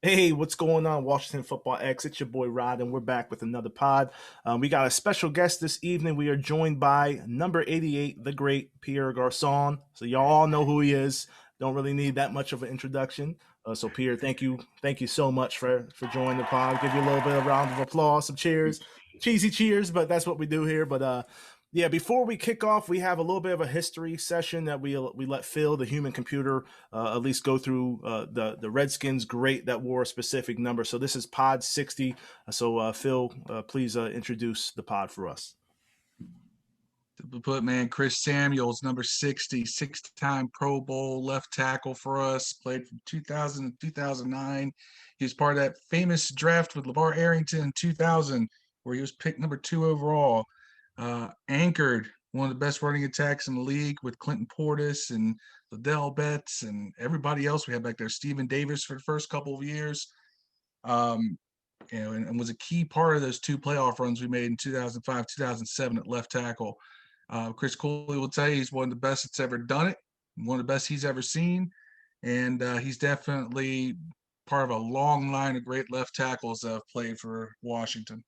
Hey, what's going on, Washington Football X? It's your boy Rod, and we're back with another pod. We got a special guest this evening. We are joined by number 88, the great Pierre Garçon. So y'all all know who he is. Don't really need that much of an introduction. So Pierre, thank you so much for joining the pod. Give you a little bit of round of applause, some cheers, cheesy cheers, but that's what we do here. But yeah, before we kick off, we have a little bit of a history session that we let Phil, the human computer, at least go through the Redskins great that wore a specific number. So this is Pod 60. So Phil, please introduce the pod for us. Simply put, man, Chris Samuels, number 60, six-time Pro Bowl left tackle for us, played from 2000 to 2009. He was part of that famous draft with LeVar Arrington in 2000, where he was picked number 2 overall. Anchored one of the best running attacks in the league with Clinton Portis and Liddell Betts and everybody else we had back there. Stephen Davis for the first couple of years. And was a key part of those 2 playoff runs we made in 2005, 2007 at left tackle. Chris Cooley will tell you he's one of the best that's ever done it, one of the best he's ever seen, and he's definitely part of a long line of great left tackles that have played for Washington.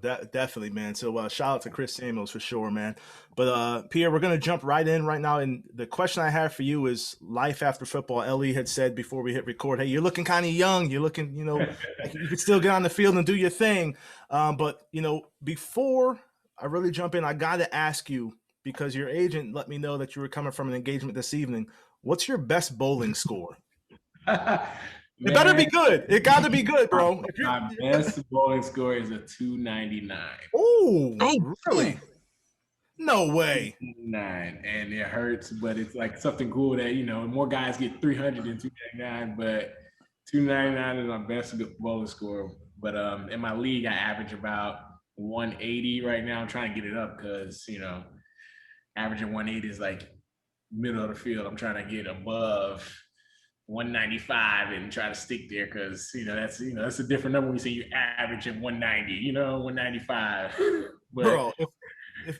Definitely, man. So shout out to Chris Samuels for sure, man. But Pierre, we're gonna jump right in right now. And the question I have for you is life after football. Ellie had said before we hit record, "Hey, you're looking kind of young. You're looking, like you could still get on the field and do your thing." But before I really jump in, I gotta ask you because your agent let me know that you were coming from an engagement this evening. What's your best bowling score? It better be Man, good. It got to be good, bro. my best bowling score is a 299. Oh, really? No way. 299. And it hurts, but it's like something cool that, more guys get 300 than 299, but 299 is my best bowling score. But in my league, I average about 180 right now. I'm trying to get it up because, averaging 180 is like middle of the field. I'm trying to get above 195 and try to stick there because that's a different number when you say you average at 190, 195. But, bro,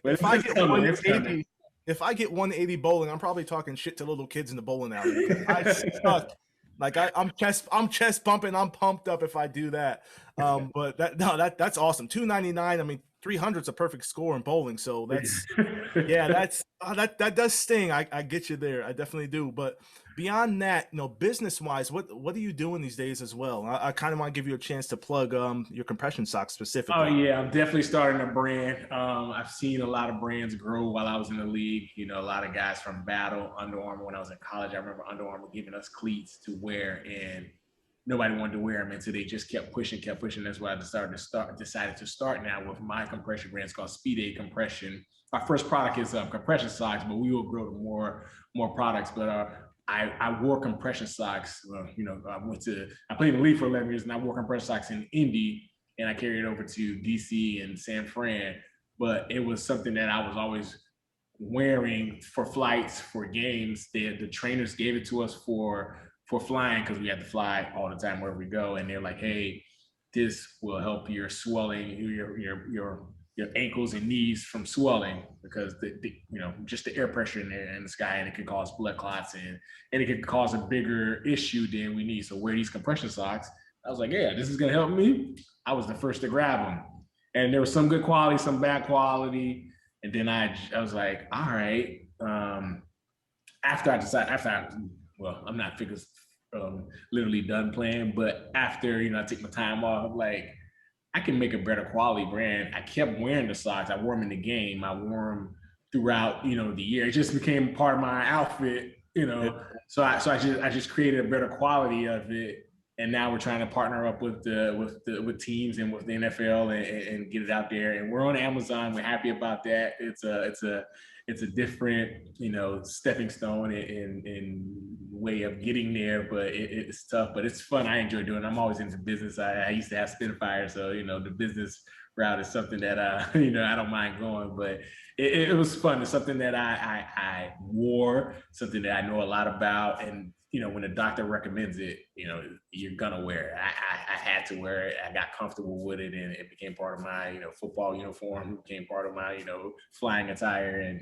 if I get 180, if I get 180 bowling, I'm probably talking shit to little kids in the bowling alley. I suck. Like I'm chest bumping. I'm pumped up if I do that. But that's awesome. 299. I mean, 300 is a perfect score in bowling. So that does sting. I get you there. I definitely do. But beyond that, business wise, what are you doing these days as well? I kind of want to give you a chance to plug your compression socks specifically. Oh yeah, I'm definitely starting a brand. I've seen a lot of brands grow while I was in the league. A lot of guys from Battle, Under Armour. When I was in college, I remember Under Armour giving us cleats to wear, and nobody wanted to wear them until they just kept pushing. That's why I decided to start now with my compression brand. It's called Speed Aid Compression. Our first product is compression socks, but we will grow to more products. But I wore compression socks. I played in the league for 11 years, and I wore compression socks in Indy, and I carried it over to DC and San Fran. But it was something that I was always wearing for flights, for games. The trainers gave it to us for flying because we had to fly all the time wherever we go. And they're like, hey, this will help your swelling, your ankles and knees from swelling because just the air pressure in the sky, and it could cause blood clots and it could cause a bigger issue than we need. So wear these compression socks. I was like, yeah, this is gonna help me. I was the first to grab them, and there was some good quality, some bad quality, and then I was like, all right. I'm not literally done playing, but after I take my time off, I'm like, I can make a better quality brand. I kept wearing the socks. I wore them in the game. I wore them throughout, the year. It just became part of my outfit, So I just created a better quality of it. And now we're trying to partner up with teams and with the NFL and get it out there. And we're on Amazon. We're happy about that. It's a different, stepping stone and way of getting there, but it's tough, but it's fun. I enjoy doing it. I'm always into business. I used to have Spitfire, so the business route is something that I don't mind going, but it was fun. It's something that I wore, something that I know a lot about, and when a doctor recommends it, you're gonna wear it. I had to wear it. I got comfortable with it, and it became part of my football uniform. It became part of my flying attire, and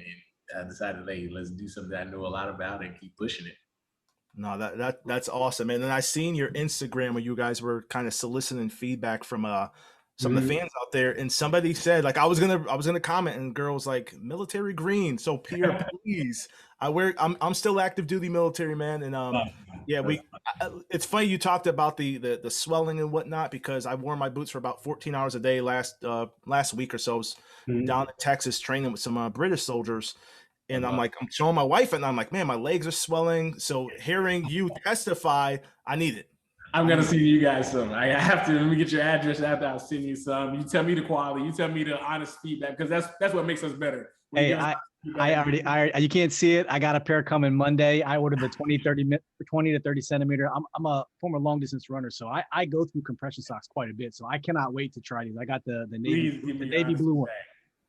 I decided, hey, let's do something I know a lot about and keep pushing it. No, that's awesome. And then I seen your Instagram where you guys were kind of soliciting feedback from some of the fans out there, and somebody said, like, I was gonna comment, and girl was like, military green. So Pierre, please. I'm still active duty military, man. And yeah, it's funny you talked about the swelling and whatnot, because I wore my boots for about 14 hours a day last week or so. I was down in Texas training with some British soldiers. And I'm showing my wife, and I'm like, man, my legs are swelling. So hearing you testify, I need it. I'm gonna send you guys some. I have to. Let me get your address after. I'll send you some. You tell me the quality. You tell me the honest feedback, because that's what makes us better. Hey, I already you can't see it. I got a pair coming Monday. I ordered the 20 to 30 centimeter. I'm a former long distance runner, so I go through compression socks quite a bit. So I cannot wait to try these. I got the navy blue one.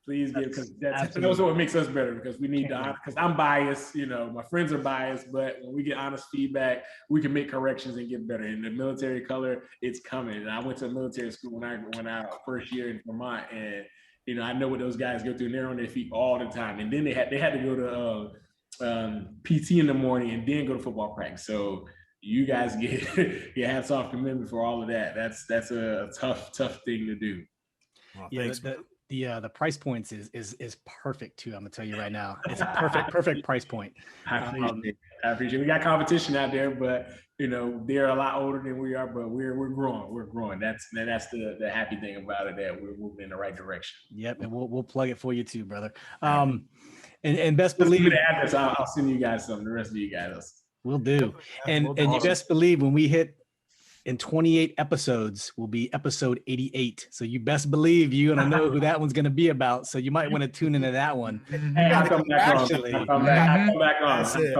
Please give, because that's what makes us better, because we need to, because I'm biased, my friends are biased, but when we get honest feedback, we can make corrections and get better. And the military color, it's coming. And I went to military school when I first year in Vermont, and I know what those guys go through, and they're on their feet all the time. And then they had to go to PT in the morning and then go to football practice. So you guys get your hats off commitment for all of that. That's a tough thing to do. Well, yeah, thanks. The price points is perfect too. I'm gonna tell you right now, it's a perfect price point. I appreciate it. We got competition out there, but they're a lot older than we are, but we're growing. That's the happy thing about it, that we're moving in the right direction. Yep, and we'll plug it for you too, brother. And best believe the address. I'll send you guys some. The rest of you guys will do. And you best believe when we hit in 28 episodes will be episode 88. So you best believe you're going to know who that one's going to be about. So you might want to tune into that one. Hey, I'll come back on. I come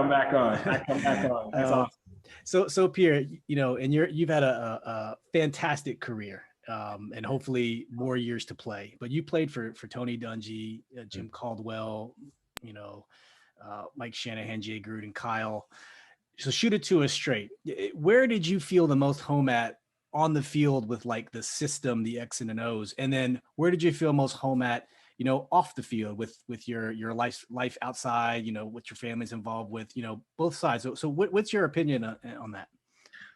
back on. That's awesome. So Pierre, and you've had a fantastic career, and hopefully more years to play, but you played for Tony Dungy, Jim Caldwell, Mike Shanahan, Jay Gruden, Kyle. So shoot it to us straight. Where did you feel the most home at on the field with like the system, the X and O's? And then where did you feel most home at, off the field with your life outside, what your family's involved with, both sides. So what's your opinion on that?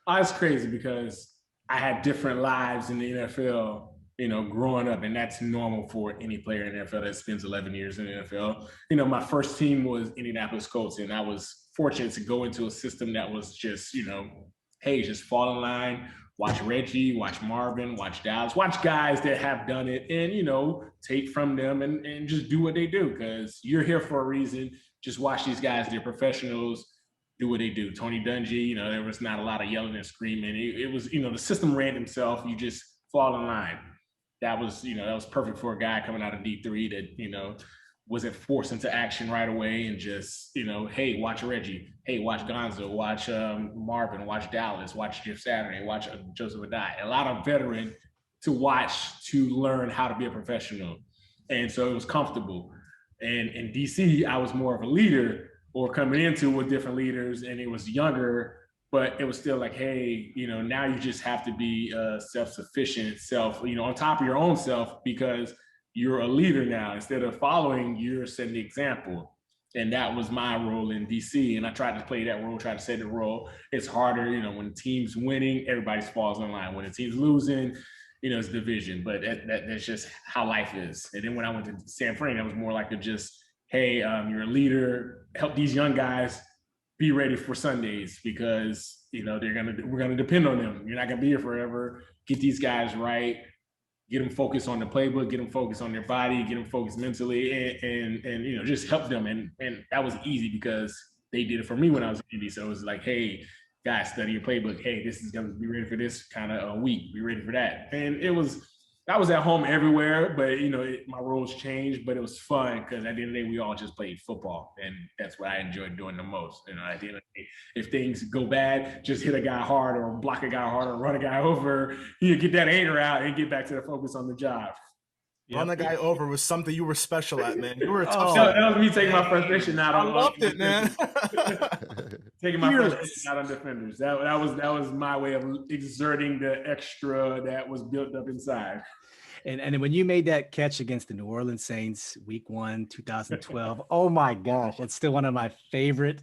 It's crazy because I had different lives in the NFL, growing up, and that's normal for any player in the NFL that spends 11 years in the NFL. My first team was Indianapolis Colts, and I was fortunate to go into a system that was just, hey, just fall in line, watch Reggie, watch Marvin, watch Dallas, watch guys that have done it, and, take from them and just do what they do, because you're here for a reason. Just watch these guys. They're professionals. Do what they do. Tony Dungy, there was not a lot of yelling and screaming. It was, the system ran himself. You just fall in line. That was, that was perfect for a guy coming out of D3 that, wasn't forced into action right away, and just, hey, watch Reggie. Hey, watch Gonzo. Watch Marvin. Watch Dallas. Watch Jeff Saturday. Watch Joseph Adai. A lot of veteran to watch to learn how to be a professional. And so it was comfortable. And in DC, I was more of a leader, or coming into with different leaders, and it was younger, but it was still like, hey, now you just have to be self-sufficient, on top of your own self, because you're a leader now. Instead of following, you're setting the example. And that was my role in DC. And I tried to play that role, try to set the role. It's harder, when the team's winning, everybody falls in line. When the team's losing, it's division. But that's just how life is. And then when I went to San Fran, that was more like hey, you're a leader, help these young guys be ready for Sundays, because, we're gonna depend on them. You're not gonna be here forever. Get these guys right. Get them focused on the playbook, get them focused on their body, get them focused mentally, and just help them. And that was easy because they did it for me when I was in Indy. So it was like, hey, guys, study your playbook. Hey, this is going to be ready for this kind of week. Be ready for that. And I was at home everywhere, but, my roles changed, but it was fun because at the end of the day, we all just played football. And that's what I enjoyed doing the most. At the end of the day, if things go bad, just hit a guy hard or block a guy hard or run a guy over, get that anger out and get back to the focus on the job. Run the guy over was something you were special at, man. You were a tough that was me taking my frustration out on. I loved it, man. Taking my frustration out on defenders. That was my way of exerting the extra that was built up inside. And when you made that catch against the New Orleans Saints, Week 1, 2012, oh my gosh, that's still one of my favorite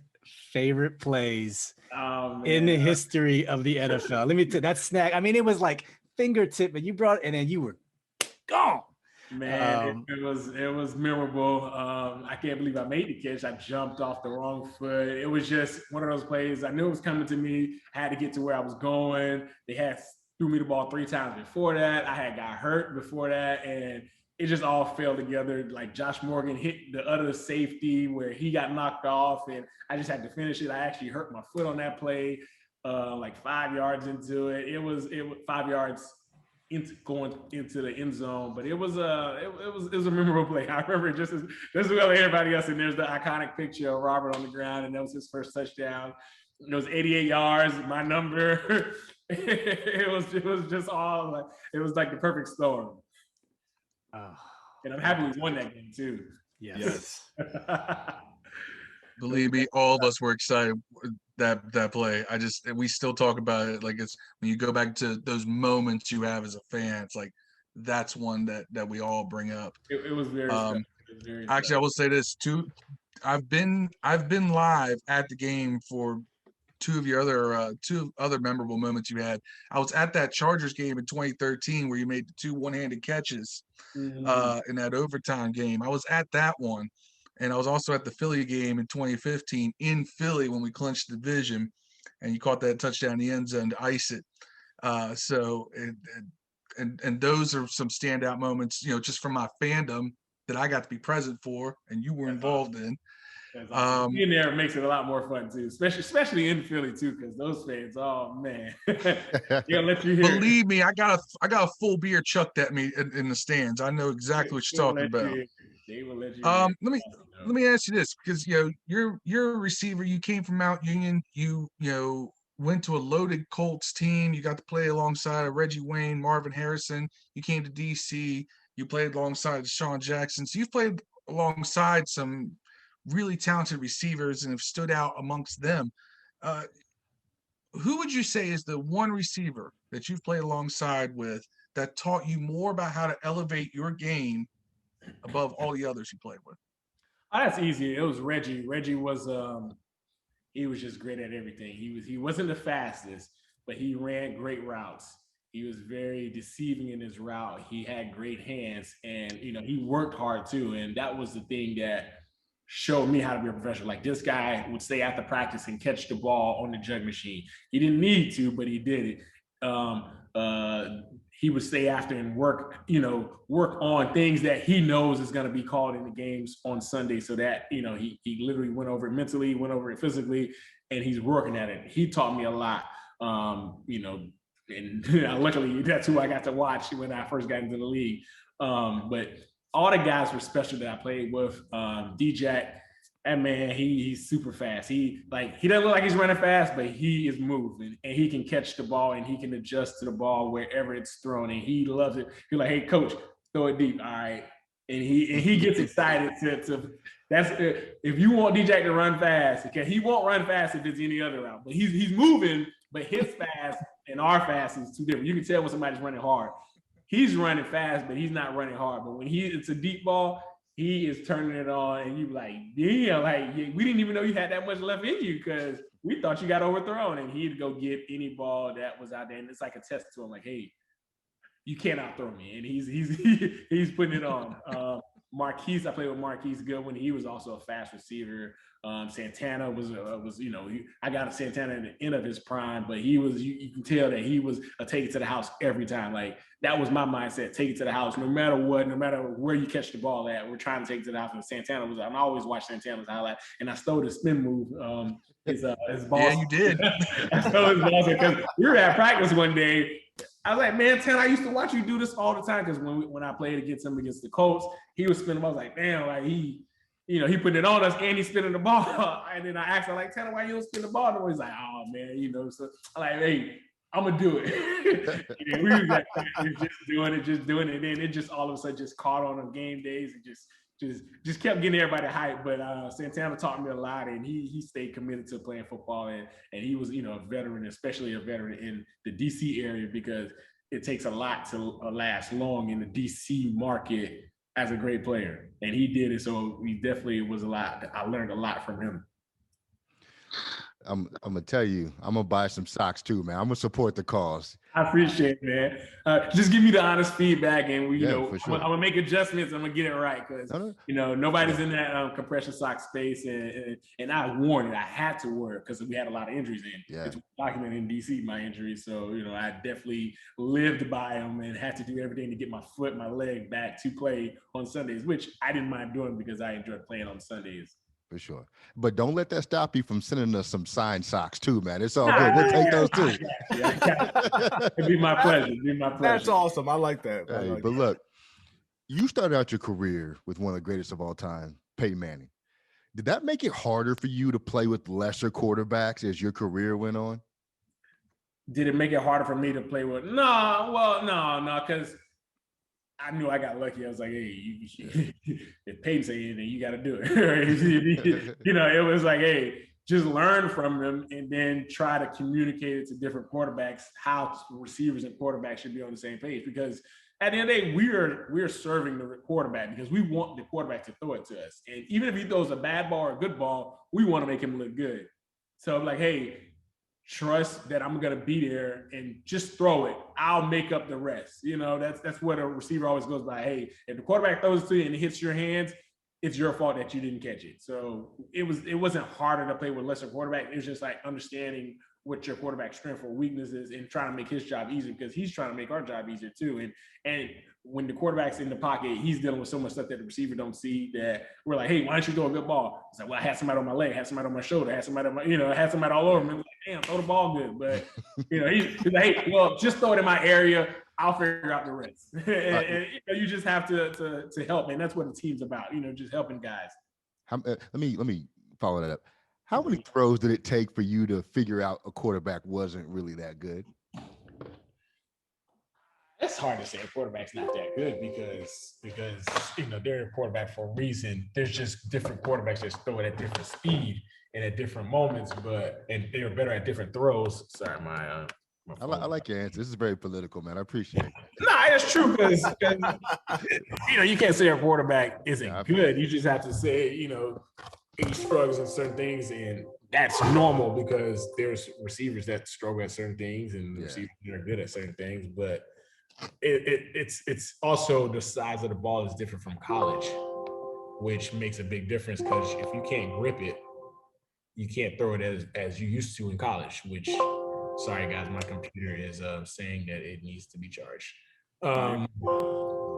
favorite plays Oh, in the man. history of the NFL. Let me tell that snack. I mean, it was like fingertip, but you brought it, and then you were gone. Man, it was memorable. I can't believe I made the catch. I jumped off the wrong foot. It was just one of those plays. I knew it was coming to me. I had to get to where I was going. They had threw me the ball 3 times before that. I had got hurt before that, and it just all fell together. Like Josh Morgan hit the other safety where he got knocked off, and I just had to finish it. I actually hurt my foot on that play, like 5 yards into it. It was 5 yards going into the end zone, but it was a memorable play. I remember it just as well as everybody else. And there's the iconic picture of Robert on the ground, and that was his first touchdown. It was 88 yards, my number. it was just all like, it was like the perfect storm. And I'm happy we won that game too. Yes. Believe me, all of us were excited that play. We still talk about it. Like, it's when you go back to those moments you have as a fan, it's like that's one that we all bring up. It was very special. It was very actually special. I will say this too. I've been live at the game for two other memorable moments you had. I was at that Chargers game in 2013 where you made the 2 one-handed catches in that overtime game. I was at that one. And I was also at the Philly game in 2015 in Philly when we clinched the division, and you caught that touchdown in the end zone to ice it. And those are some standout moments, just from my fandom that I got to be present for, and you were involved in. Awesome. Being there makes it a lot more fun too, especially in Philly too, because those fans, oh man, they'll let you hear. Believe me, I got a full beer chucked at me in the stands. I know exactly what you're talking about. They will let you. Let me ask you this, because you're a receiver. You came from Mount Union. You went to a loaded Colts team. You got to play alongside Reggie Wayne, Marvin Harrison. You came to DC. You played alongside DeSean Jackson. So you've played alongside some really talented receivers and have stood out amongst them. Who would you say is the one receiver that you've played alongside with that taught you more about how to elevate your game above all the others you played with? Oh, that's easy. It was Reggie. Reggie was he was just great at everything. He wasn't the fastest, but he ran great routes. He was very deceiving in his route. He had great hands, and he worked hard too. And that was the thing that showed me how to be a professional. Like, this guy would stay after practice and catch the ball on the jug machine. He didn't need to, but he did it. He would stay after and work on things that he knows is going to be called in the games on Sunday, so that, he literally went over it mentally, went over it physically, and he's working at it. He taught me a lot, and luckily that's who I got to watch when I first got into the league. But all the guys were special that I played with. D-Jack, that man, he's super fast. He doesn't look like he's running fast, but he is moving, and he can catch the ball, and he can adjust to the ball wherever it's thrown, and he loves it. He's like, "Hey, coach, throw it deep." All right. And he gets excited to that's if you want D-Jack to run fast, okay, he won't run fast if it's any other route, but he's moving, but his fast and our fast is too different. You can tell when somebody's running hard. He's running fast, but he's not running hard. But when it's a deep ball, he is turning it on, and you like, yeah, like, we didn't even know you had that much left in you because we thought you got overthrown. And he'd go get any ball that was out there, and it's like a test to him, like, hey, you can't outthrow me. And he's putting it on. Marquise, I played with Marquise Goodwin. He was also a fast receiver. Santana was I got a Santana in the end of his prime, but he was, you can tell that he was a take it to the house every time. Like, that was my mindset, take it to the house, no matter what, no matter where you catch the ball at, we're trying to take it to the house. And Santana was, I always watch Santana's highlight, and I stole the spin move. His boss. Yeah, you did. I stole his boss because we were at practice one day. I was like, man, Tan, I used to watch you do this all the time, because when I played against him against the Colts, he was spinning. I was like, damn, like he putting it on us and he's spinning the ball. And then I asked him, like, Tanner, why you don't spin the ball? And he's like, oh man, so I'm like, hey, I'm gonna do it. And we was like, just doing it. And then it just all of a sudden just caught on game days and just kept getting everybody hyped. But Santana taught me a lot, and he stayed committed to playing football, and he was, a veteran, especially a veteran in the DC area, because it takes a lot to last long in the DC market as a great player, and he did it. So he definitely was a lot. I learned a lot from him. I'm gonna tell you, I'm gonna buy some socks too, man. I'm gonna support the cause. I appreciate it, man. Just give me the honest feedback, and For sure. I'm gonna make adjustments. I'm gonna get it right because nobody's in that compression sock space, and I was warned I had to wear it because we had a lot of injuries in. It's documented in DC my injuries, so I definitely lived by them and had to do everything to get my foot, my leg back to play on Sundays, which I didn't mind doing because I enjoyed playing on Sundays. For sure. But don't let that stop you from sending us some signed socks too, man. It's all good. We'll take those too. It'd be my pleasure. That's awesome. I like that. Hey, but look, you started out your career with one of the greatest of all time, Peyton Manning. Did that make it harder for you to play with lesser quarterbacks as your career went on? Did it make it harder for me to play with? No, because I knew I got lucky. I was like, hey, if Peyton say anything, you got to do it. It was like, hey, just learn from them and then try to communicate it to different quarterbacks how receivers and quarterbacks should be on the same page. Because at the end of the day, we're serving the quarterback because we want the quarterback to throw it to us. And even if he throws a bad ball or a good ball, we want to make him look good. So I'm like, hey, trust that I'm going to be there and just throw it. I'll make up the rest. That's what a receiver always goes by. Hey, if the quarterback throws it to you and it hits your hands, it's your fault that you didn't catch it. So it wasn't harder to play with lesser quarterback. It was just like understanding what your quarterback's strength or weakness is and trying to make his job easier because he's trying to make our job easier too. And when the quarterback's in the pocket, he's dealing with so much stuff that the receiver don't see that we're like, hey, why don't you throw a good ball? It's like, well, I had somebody on my leg, I had somebody on my shoulder, I had somebody on my, I had somebody all over me. Like, damn, throw the ball good. But, he's like, hey, well, just throw it in my area. I'll figure out the rest. and you just have to help, man. That's what the team's about, just helping guys. Let me follow that up. How many throws did it take for you to figure out a quarterback wasn't really that good? It's hard to say a quarterback's not that good because they're a quarterback for a reason. There's just different quarterbacks that throw it at different speed and at different moments, and they're better at different throws. Sorry, my I like your answer. This is very political, man. I appreciate it. No, it's true because you can't say a quarterback isn't good. You just have to say he struggles in certain things, and that's normal because there's receivers that struggle at certain things and receivers that are good at certain things. But it's also the size of the ball is different from college, which makes a big difference because if you can't grip it, you can't throw it as you used to in college, which, sorry guys, my computer is saying that it needs to be charged. Wow.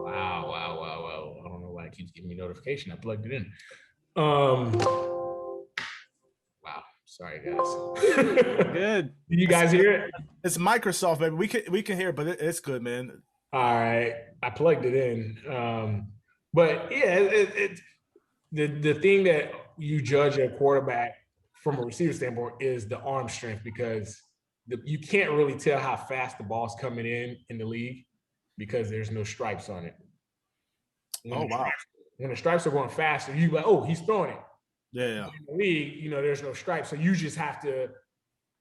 I don't know why it keeps giving me notification. I plugged it in. Wow. Sorry, guys. Good. Did you guys hear it? It's Microsoft, baby. We can hear it, but it's good, man. All right. I plugged it in. But yeah, it's the thing that you judge a quarterback from a receiver standpoint is the arm strength because you can't really tell how fast the ball's coming in the league because there's no stripes on it. When the stripes are going faster, you're like, oh, he's throwing it. Yeah. In the league, there's no stripes. So you just have to,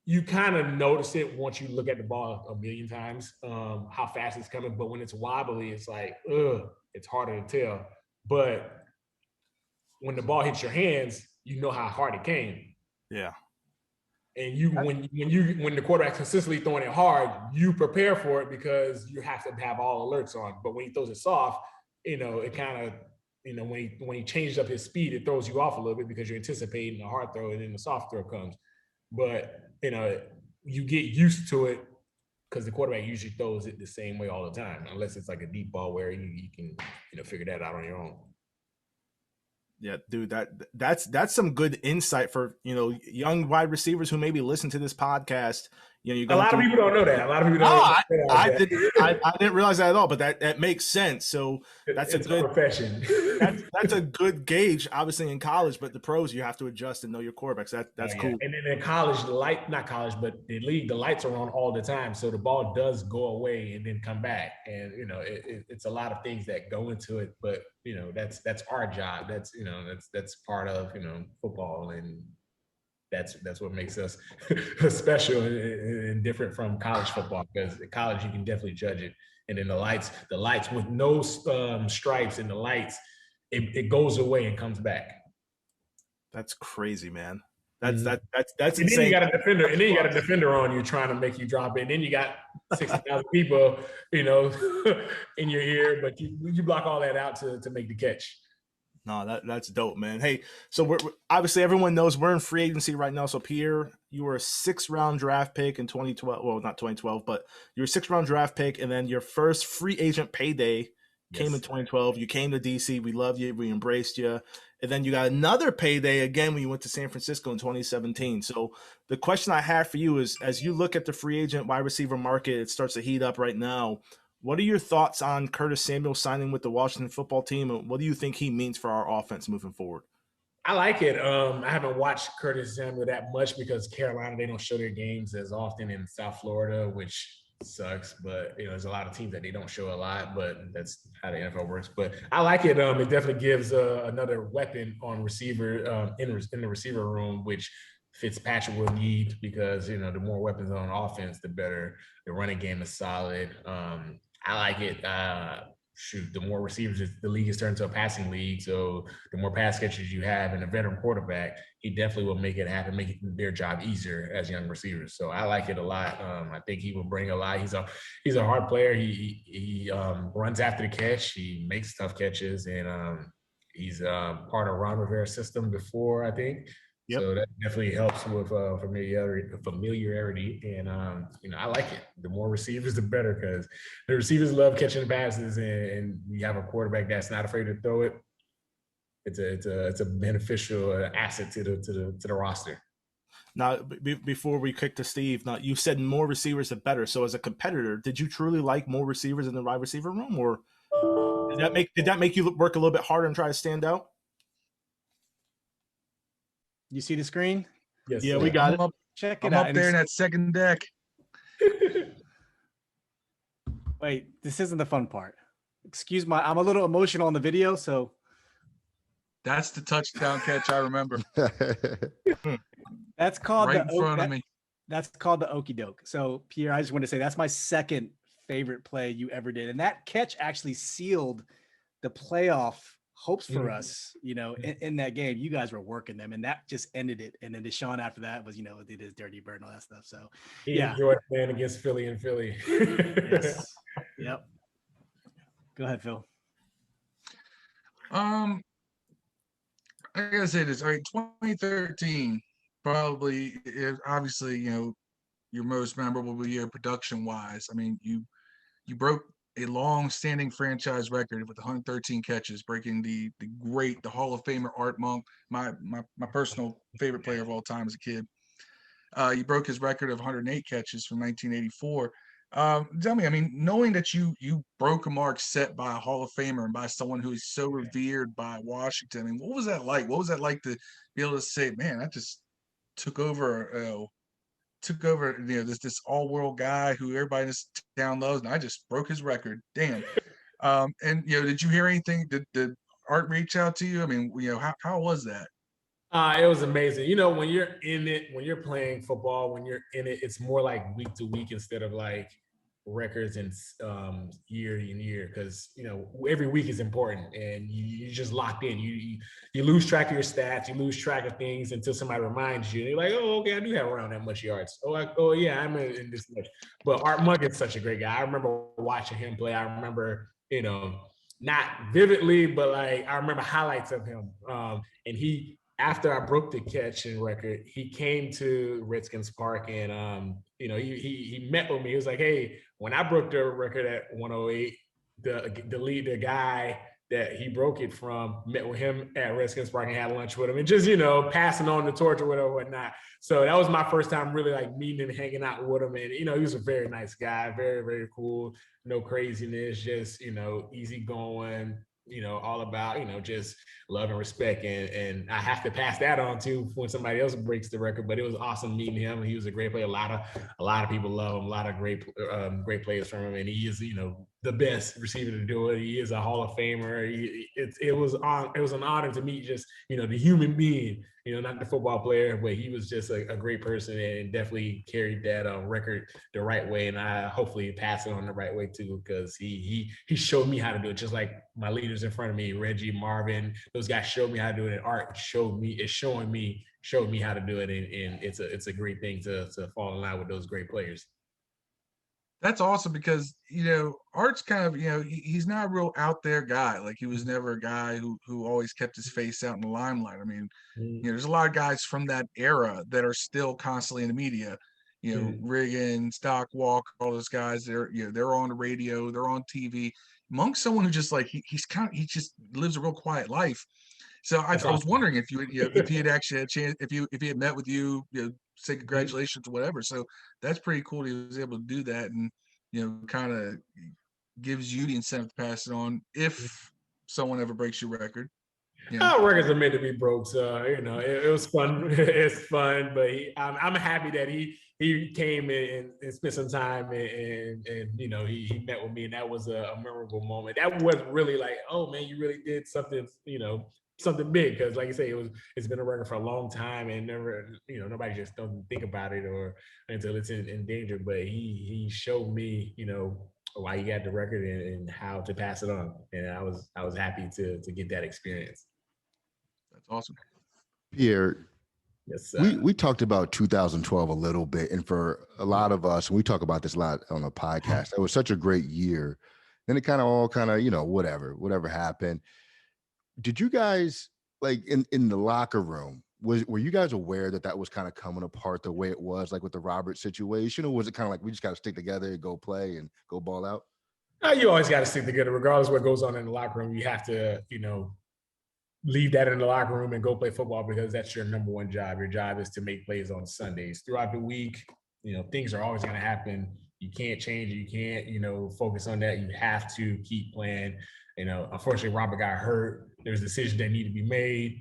you kind of notice it once you look at the ball a million times, how fast it's coming. But when it's wobbly, it's like, it's harder to tell. But when the ball hits your hands, you know how hard it came. Yeah. And when the quarterback's consistently throwing it hard, you prepare for it because you have to have all alerts on. But when he throws it soft, it kind of, when he changes up his speed, it throws you off a little bit because you're anticipating a hard throw and then the soft throw comes. But, you get used to it because the quarterback usually throws it the same way all the time, unless it's like a deep ball where you can, figure that out on your own. Yeah, dude, that's some good insight for, young wide receivers who maybe listen to this podcast. A lot of people don't know that. A lot of people don't know that. I didn't realize that at all, but that makes sense. So that's a good profession. That's a good gauge, obviously in college, but the pros you have to adjust and know your quarterbacks. That's cool. And then in college, the league, the lights are on all the time, so the ball does go away and then come back, and it's a lot of things that go into it. But that's our job. That's part of football, and that's what makes us special and different from college football, because in college you can definitely judge it. And then the lights with no stripes and the lights, it goes away and comes back. That's crazy, man. That's Mhm. that's And then insane. you got a defender, on you trying to make you drop it. And then you got 60,000 people, in your ear, but you block all that out to make the catch. No, that's dope, man. Hey, so we're obviously everyone knows we're in free agency right now. So Pierre, you were a 6th-round draft pick in 2012. Well, not 2012, but you were a 6th-round draft pick, and then your first free agent payday came in 2012. You came to DC. We loved you. We embraced you. And then you got another payday again when you went to San Francisco in 2017. So the question I have for you is, as you look at the free agent wide receiver market, it starts to heat up right now. What are your thoughts on Curtis Samuel signing with the Washington football team? And what do you think he means for our offense moving forward? I like it. I haven't watched Curtis Samuel that much because Carolina, they don't show their games as often in South Florida, which sucks. But there's a lot of teams that they don't show a lot, but that's how the NFL works. But I like it. It definitely gives another weapon on receiver in the receiver room, which Fitzpatrick will need because the more weapons on offense, the better. The running game is solid. I like it. The more receivers, the league is turned to a passing league. So the more pass catchers you have and a veteran quarterback, he definitely will make it happen, make their job easier as young receivers. So I like it a lot. I think he will bring a lot. He's a hard player. He runs after the catch. He makes tough catches, and he's part of Ron Rivera's system before, I think. Yep. So that definitely helps with familiarity, and I like it. The more receivers, the better, because the receivers love catching passes, and you have a quarterback that's not afraid to throw it. It's a beneficial asset to the roster. Now, before we kick to Steve, now you said more receivers the better. So as a competitor, did you truly like more receivers in the wide receiver room, or did that make you work a little bit harder and try to stand out? You see the screen? Yes. Yeah, we got it. Check it I'm out. up there in that second deck. Wait, this isn't the fun part. I'm a little emotional on the video, so That's the touchdown catch I remember. that's called Right in front of me. That's called the okey doke. So Pierre, I just want to say that's my second favorite play you ever did, and that catch actually sealed the playoff hopes for us. In that game, you guys were working them, and that just ended it. And then DeSean after that was, did his dirty bird and all that stuff. So he enjoyed playing against Philly and Philly. Yes. Yep. Go ahead, Phil. I gotta say this. All right, 2013, probably, obviously, your most memorable year production-wise. I mean, you broke a long-standing franchise record with 113 catches, breaking the Hall of Famer Art Monk, my personal favorite player of all time as a kid. You broke his record of 108 catches from 1984. Tell me, I mean, knowing that you broke a mark set by a Hall of Famer and by someone who is so revered by Washington, I mean, what was that like? What was that like to be able to say, man, I just took over this all-world guy who everybody in this town loves, and I just broke his record. Damn. And did you hear anything? Did Art reach out to you? I mean, how was that? It was amazing. When you're in it, when you're playing football, when you're in it, it's more like week to week instead of like records and year in year, because every week is important, and you just locked in. You lose track of your stats, you lose track of things until somebody reminds you. And you're like, oh, okay, I do have around that much yards. Oh yeah, I'm in this much. But Art Monk is such a great guy. I remember watching him play. I remember, not vividly, but like I remember highlights of him. And after I broke the catching record, he came to Redskins Park, and he met with me. He was like, "Hey, when I broke the record at 108, the guy that he broke it from met with him at Redskins Park and had lunch with him, and just passing on the torch or whatnot." So that was my first time really like meeting and hanging out with him, and he was a very nice guy, very, very cool, no craziness, just easygoing. All about, just love and respect. And I have to pass that on too when somebody else breaks the record. But it was awesome meeting him. He was a great player. A lot of people love him. A lot of great players from him. And he is, the the best receiver to do it. He is a Hall of Famer. It was an honor to meet just, the human being, not the football player, but he was just a great person and definitely carried that record the right way. And I hopefully pass it on the right way too, because he showed me how to do it, just like my leaders in front of me, Reggie, Marvin, those guys showed me how to do it. And Art showed me how to do it. And it's a great thing to fall in line with those great players. That's awesome because, Art's kind of, he's not a real out there guy. Like, he was never a guy who always kept his face out in the limelight. I mean, there's a lot of guys from that era that are still constantly in the media, Riggin, Stock Walker, all those guys, they're on the radio, they're on TV. Monk's someone who just like, he just lives a real quiet life. So I was wondering if if he had actually had a chance, if he had met with you, say congratulations or whatever. So that's pretty cool. He was able to do that, and kind of gives you the incentive to pass it on if someone ever breaks your record. Records are meant to be broke, so it was fun. It's fun, but I'm happy that he came in and spent some time and he met with me, and that was a memorable moment. That was really like, oh man, you really did something, something big, because like I say, it's been a record for a long time, and never, nobody just doesn't think about it or until it's in danger. But he showed me, why he got the record and how to pass it on, and I was happy to get that experience. That's awesome. Pierre, yes, we talked about 2012 a little bit, and for a lot of us, and we talk about this a lot on the podcast, it was such a great year. Then it all whatever happened. Did you guys, like, in the locker room, were you guys aware that was kind of coming apart the way it was, like with the Robert situation, or was it kind of like we just got to stick together and go play and go ball out? You always got to stick together, regardless of what goes on in the locker room. You have to, leave that in the locker room and go play football, because that's your number one job. Your job is to make plays on Sundays. Throughout the week, things are always going to happen. You can't change it. You can't, focus on that. You have to keep playing. Unfortunately, Robert got hurt. There's decisions that need to be made.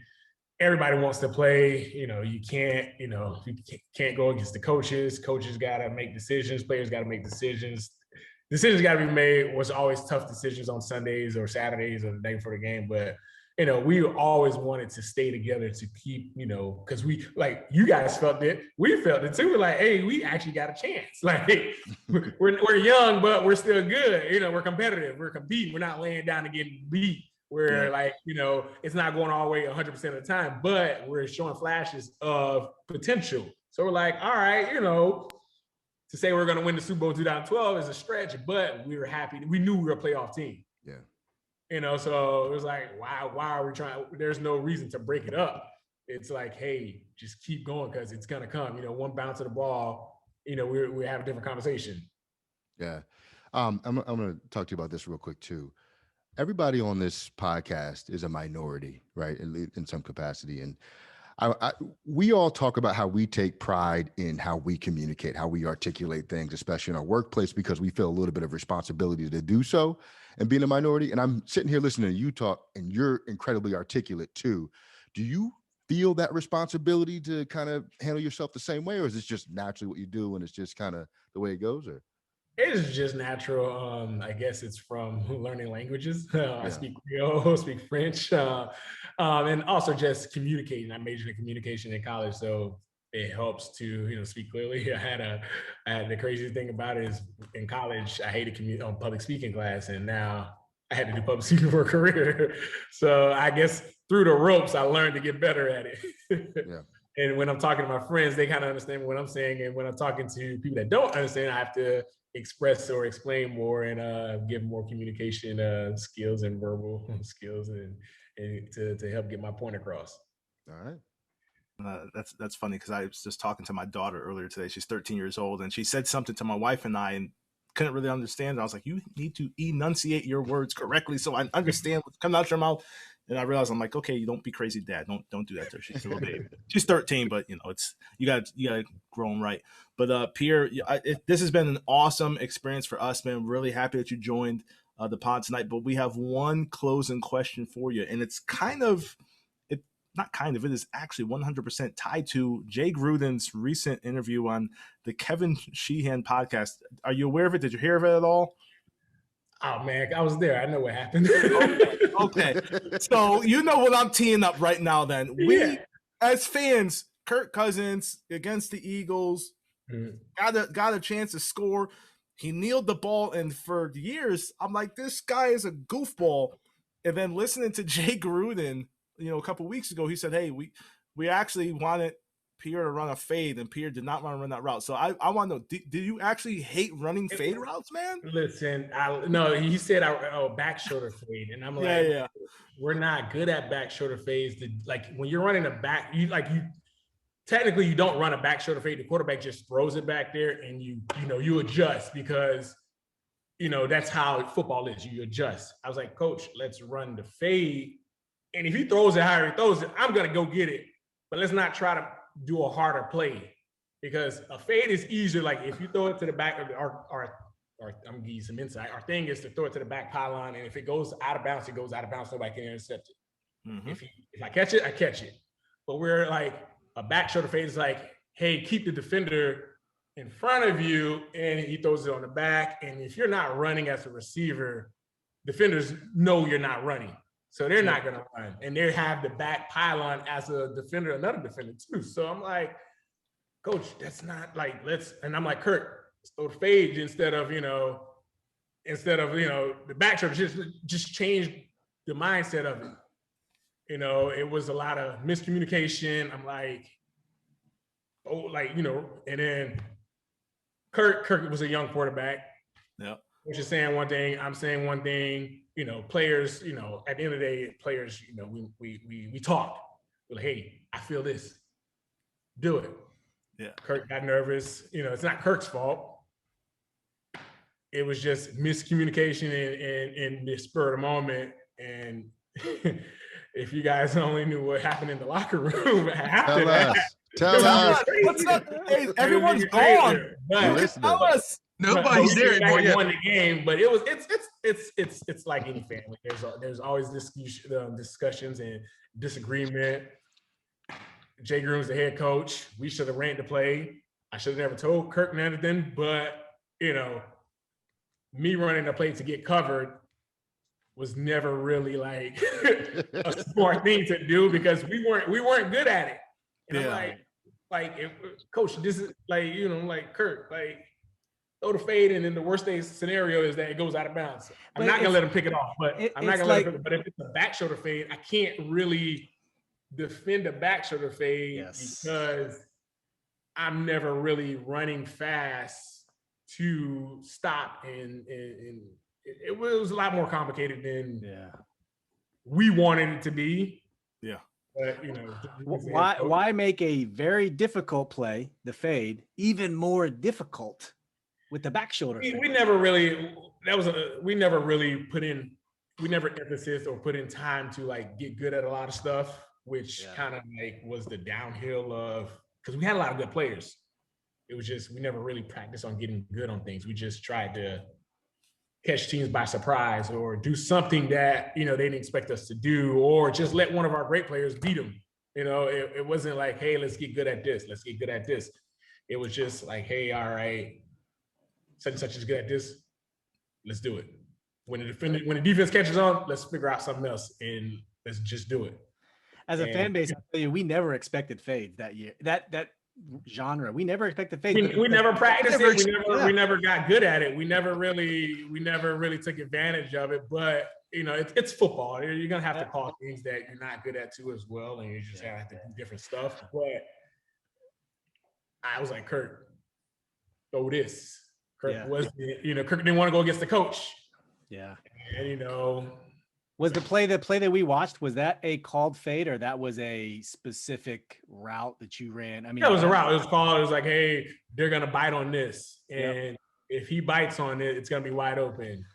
Everybody wants to play. You can't go against the coaches. Coaches got to make decisions. Players got to make decisions. Decisions got to be made. Was always tough decisions on Sundays or Saturdays or the day before the game. But, we always wanted to stay together to keep, because we, like, you guys felt it. We felt it too. We're like, hey, we actually got a chance. Like, we're young, but we're still good. We're competitive. We're competing. We're not laying down and getting beat. We're it's not going all the way 100% of the time, but we're showing flashes of potential. So we're like, all right, to say we're going to win the Super Bowl 2012 is a stretch, but we were happy. We knew we were a playoff team. Yeah. So it was like, why are we trying? There's no reason to break it up. It's like, hey, just keep going, because it's going to come. One bounce of the ball, we have a different conversation. Yeah. I'm going to talk to you about this real quick too. Everybody on this podcast is a minority, right? In some capacity. And we all talk about how we take pride in how we communicate, how we articulate things, especially in our workplace, because we feel a little bit of responsibility to do so and being a minority. And I'm sitting here listening to you talk, and you're incredibly articulate too. Do you feel that responsibility to kind of handle yourself the same way, or is this just naturally what you do and it's just kind of the way it goes? Or it's just natural. I guess it's from learning languages. I speak Creole, speak French, and also just communicating. I majored in communication in college, so it helps to speak clearly. I had the crazy thing about it is in college I hated public speaking class, and now I had to do public speaking for a career. So I guess through the ropes I learned to get better at it. Yeah. And when I'm talking to my friends, they kind of understand what I'm saying, and when I'm talking to people that don't understand, I have to express or explain more and give more communication skills and verbal skills and to help get my point across. All right. That's funny, because I was just talking to my daughter earlier today. She's 13 years old, and she said something to my wife and I, and couldn't really understand. I was like, you need to enunciate your words correctly so I understand what's coming out your mouth. And I realized, I'm like, okay, you don't be crazy, Dad. Don't do that to her. She's a little baby. She's 13, but it's you got to grow them right. But Pierre, this has been an awesome experience for us, man. Really happy that you joined the pod tonight. But we have one closing question for you, and it's it is actually 100% tied to Jay Gruden's recent interview on the Kevin Sheehan podcast. Are you aware of it? Did you hear of it at all? Oh man, I was there. I know what happened. Okay. So you know what I'm teeing up right now then. We as fans, Kirk Cousins against the Eagles, got a chance to score. He kneeled the ball, and for years, I'm like, this guy is a goofball. And then listening to Jay Gruden, a couple weeks ago, he said, hey, we actually wanted Pierre to run a fade, and Pierre did not want to run that route. So I want to know, do you actually hate running fade routes, man? Listen, no, he said, back shoulder fade. And I'm like, we're not good at back shoulder fades. Like when you're running a back, technically you don't run a back shoulder fade. The quarterback just throws it back there and you adjust because, that's how football is. You adjust. I was like, coach, let's run the fade. And if he throws it higher, he throws it, I'm going to go get it. But let's not try to do a harder play because a fade is easier. Like if you throw it to the back of our I'm gonna give you some insight. Our thing is to throw it to the back pylon, and if it goes out of bounds, it goes out of bounds. Nobody can intercept it. Mm-hmm. If I catch it, I catch it. But we're like a back shoulder fade is like, hey, keep the defender in front of you, and he throws it on the back. And if you're not running as a receiver, defenders know you're not running, so they're not gonna run, and they have the back pylon as a defender, another defender too. So I'm like, coach, that's not like and I'm like, Kirk, throw the fade instead of the back shoulder. Just change the mindset of it. It was a lot of miscommunication. I'm like, and then Kirk was a young quarterback. Yeah. Which is saying one thing, I'm saying one thing. Players, at the end of the day, players, we talk. We're like, hey, I feel this. Do it. Yeah. Kirk got nervous. It's not Kirk's fault. It was just miscommunication in the spur of the moment. And if you guys only knew what happened in the locker room after Tell us. What's up? Hey, everyone's gone. Tell us. Nobody's there anymore. Won the game, but it's like any family. There's always discussions and disagreement. Jay Gruden's the head coach. We should have ran the play. I should have never told Kirk anything, but me running the play to get covered was never really like a smart thing to do because we weren't good at it. And I'm like, coach, this is like Kirk, throw the fade, and then the worst case scenario is that it goes out of bounds. I'm not gonna let him pick it off, but I'm not gonna let him. But if it's a back shoulder fade, I can't really defend a back shoulder fade because I'm never really running fast to stop, and it was a lot more complicated than we wanted it to be. Yeah. But why make a very difficult play, the fade, even more difficult with the back shoulder? We never really emphasis or put in time to like get good at a lot of stuff, which kind of like was the downhill of, because we had a lot of good players. It was just, we never really practiced on getting good on things. We just tried to catch teams by surprise or do something that, they didn't expect us to do, or just let one of our great players beat them. It wasn't like, hey, let's get good at this. Let's get good at this. It was just like, hey, all right, such and such is good at this. Let's do it. When the defense catches on, let's figure out something else and let's just do it. As a fan base, I'll tell you, we never expected fades that year. That genre, we never expected fades. We never practiced it. We never got good at it. We never really took advantage of it. But it's football. You're gonna have to call things that you're not good at too as well, and you just have to do different stuff. But I was like, Kirk, throw this. Kirk wasn't. Kirk didn't want to go against the coach. Yeah. And was the play that we watched, was that a called fade, or that was a specific route that you ran? I mean, it was a route. It was called. It was like, hey, they're gonna bite on this, and if he bites on it, it's gonna be wide open.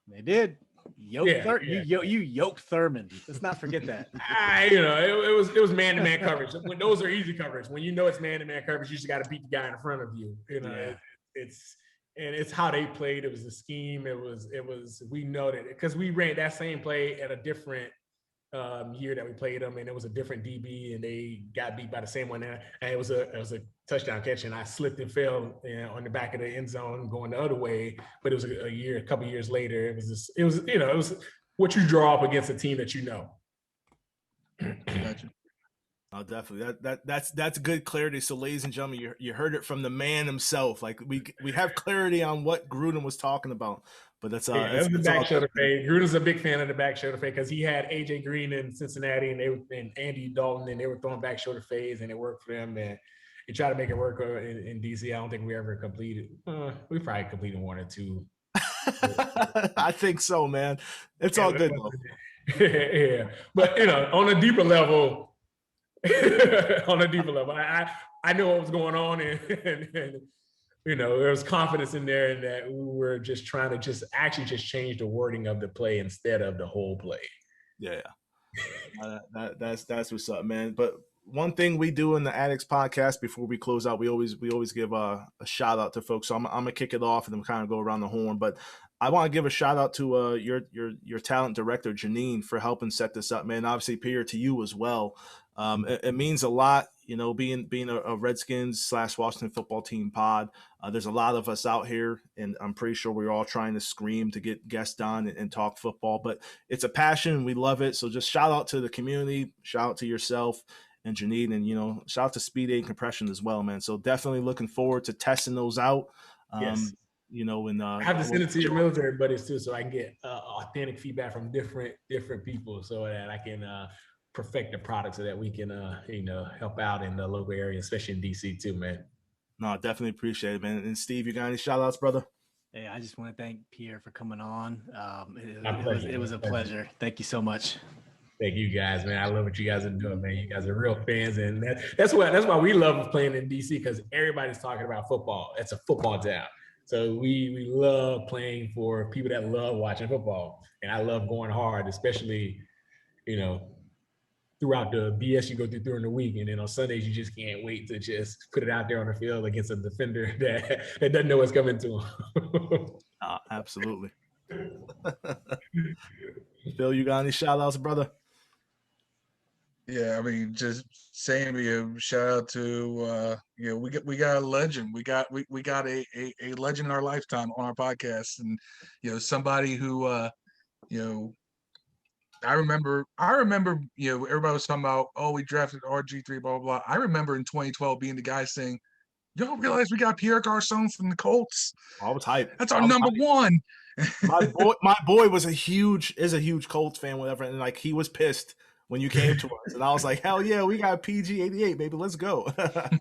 They did. You yoked Thurman. Let's not forget that. It was man-to-man coverage. When those are easy coverage. When it's man-to-man coverage, you just got to beat the guy in front of you. It's how they played. It was the scheme. It was we know that because we ran that same play at a different year that we played them, and it was a different DB, and they got beat by the same one. And it was a touchdown catch, and I slipped and fell on the back of the end zone going the other way. But it was a couple years later. It was what you draw up against a team that you know. Gotcha. Oh, definitely. That's good clarity. So, ladies and gentlemen, you heard it from the man himself. Like we have clarity on what Gruden was talking about. But that's it was the back shoulder fade. Gruden's a big fan of the back shoulder fade because he had AJ Green in Cincinnati and Andy Dalton, and they were throwing back shoulder fades, and it worked for them. And he tried to make it work in DC. I don't think we ever completed. We probably completed one or two. I think so, man. It's all good though. Yeah, but on a deeper level, I know what was going on, and there was confidence in there, and that we were just trying to just change the wording of the play instead of the whole play. Yeah, that's what's up, man. But one thing we do in the Addicts podcast before we close out, we always give a shout out to folks. So I'm gonna kick it off and then kind of go around the horn. But I want to give a shout out to your talent director Janine for helping set this up, man. Obviously, Pierre, to you as well. It means a lot, being a Redskins / Washington football team pod. There's a lot of us out here, and I'm pretty sure we're all trying to scream to get guests on and talk football. But it's a passion. We love it. So just shout out to the community. Shout out to yourself and Janine, and shout out to Speed 8 Compression as well, man. So definitely looking forward to testing those out. Yes. And I have to send it to your military buddies too, so I can get authentic feedback from different people, so that I can perfect the product, so that we can help out in the local area, especially in DC too, man. No, I definitely appreciate it, man. And Steve, you got any shout outs, brother? Hey, I just want to thank Pierre for coming on. It was a pleasure. Thank you so much. Thank you guys, man. I love what you guys are doing, man. You guys are real fans, and that's why we love playing in DC, because everybody's talking about football. It's a football town. So we love playing for people that love watching football. And I love going hard, especially, throughout the BS you go through during the week. And then on Sundays, you just can't wait to just put it out there on the field against a defender that doesn't know what's coming to him. Absolutely. Phil, you got any shout outs, brother? Yeah, I mean, just saying to you, shout out to we got a legend. We got a legend in our lifetime on our podcast, and somebody who I remember everybody was talking about, oh, we drafted RG3, blah blah blah. I remember in 2012 being the guy saying, y'all realize we got Pierre Garçon from the Colts? I was hyped. That's our number one. My boy is a huge Colts fan, whatever, and like he was pissed when you came to us, and I was like, hell yeah, we got PG 88, baby, let's go.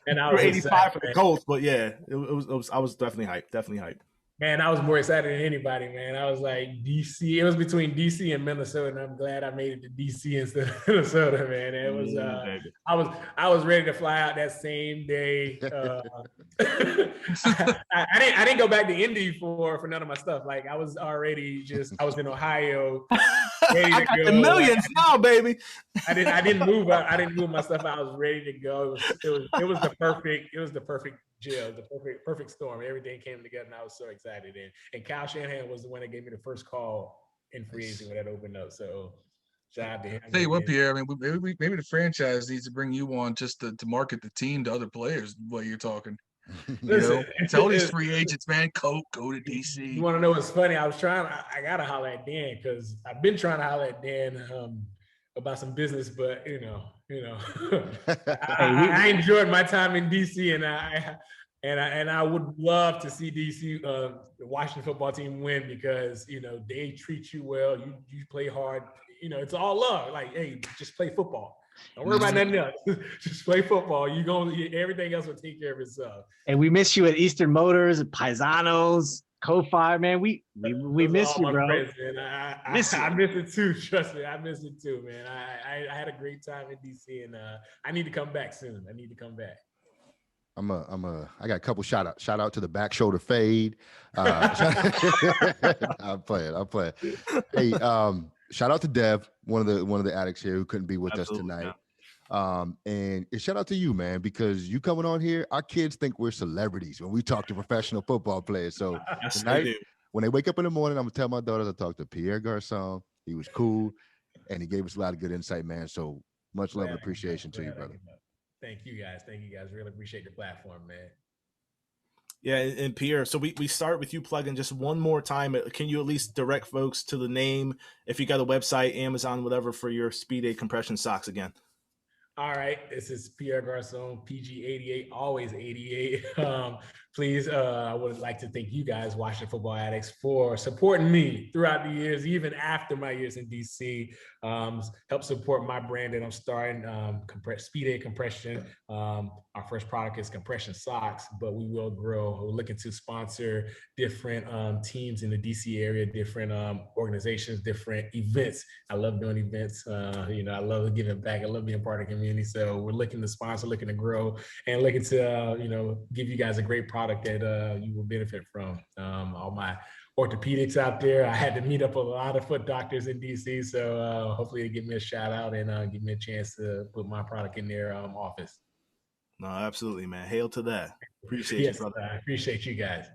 And I was 85 for the Colts, but yeah, it was I was definitely hyped. Man, I was more excited than anybody, man. I was like, DC. It was between DC and Minnesota, and I'm glad I made it to DC instead of Minnesota, man. It was I was ready to fly out that same day. I didn't go back to Indy for none of my stuff. Like I was in Ohio. I got the millions now, baby. I didn't move my stuff out. I was ready to go. It was the perfect jail, the perfect storm. Everything came together, and I was so excited. And Kyle Shanahan was the one that gave me the first call in free agency when that opened up. So shout out to him. Tell you what, Pierre, I mean, maybe the franchise needs to bring you on just to market the team to other players. What you're talking. Tell these free agents, man, go to DC. You want to know what's funny? I gotta holler at Dan, because I've been trying to holler at Dan about some business, but I enjoyed my time in DC, and I would love to see DC, the Washington football team, win, because they treat you well. You play hard. It's all love. Like, hey, just play football. Don't worry about nothing else. Just play football. Everything else will take care of itself. And we miss you at Eastern Motors, Paisanos, Ko-Fi, man. We miss you, bro. Friends, I miss it too. Trust me, I miss it too, man. I had a great time in DC, and I need to come back soon. I need to come back. I got a couple shout out. Shout out to the back shoulder fade. I'll play it. Hey, shout out to Dev, one of the addicts here who couldn't be with us tonight. Yeah. And shout out to you, man, because you coming on here, our kids think we're celebrities when we talk to professional football players. So tonight, when they wake up in the morning, I'm gonna tell my daughters I talked to Pierre Garçon. He was cool. and he gave us a lot of good insight, man. So much love and Glad I appreciation to can you, help. brother. Thank you guys. Thank you guys. Really appreciate the platform, man. Yeah, and Pierre, so we start with you plugging just one more time. Can you at least direct folks to the name, if you got a website, Amazon, whatever, for your Speed 8 compression socks again? All right, this is Pierre Garçon, PG88, always 88. Please, I would like to thank you guys, Washington Football Addicts, for supporting me throughout the years, even after my years in DC. Help support my brand that I'm starting, Speed 8 Compression. Our first product is compression socks, but we will grow. We're looking to sponsor different teams in the DC area, different organizations, different events. I love doing events. I love giving back. I love being part of the community. So we're looking to sponsor, looking to grow, and looking to give you guys a great product that you will benefit from. All my orthopedics out there. I had to meet up with a lot of foot doctors in DC, so hopefully they give me a shout out and give me a chance to put my product in their office. No, absolutely, man. Hail to that. Appreciate Yes, you, brother. I appreciate you guys.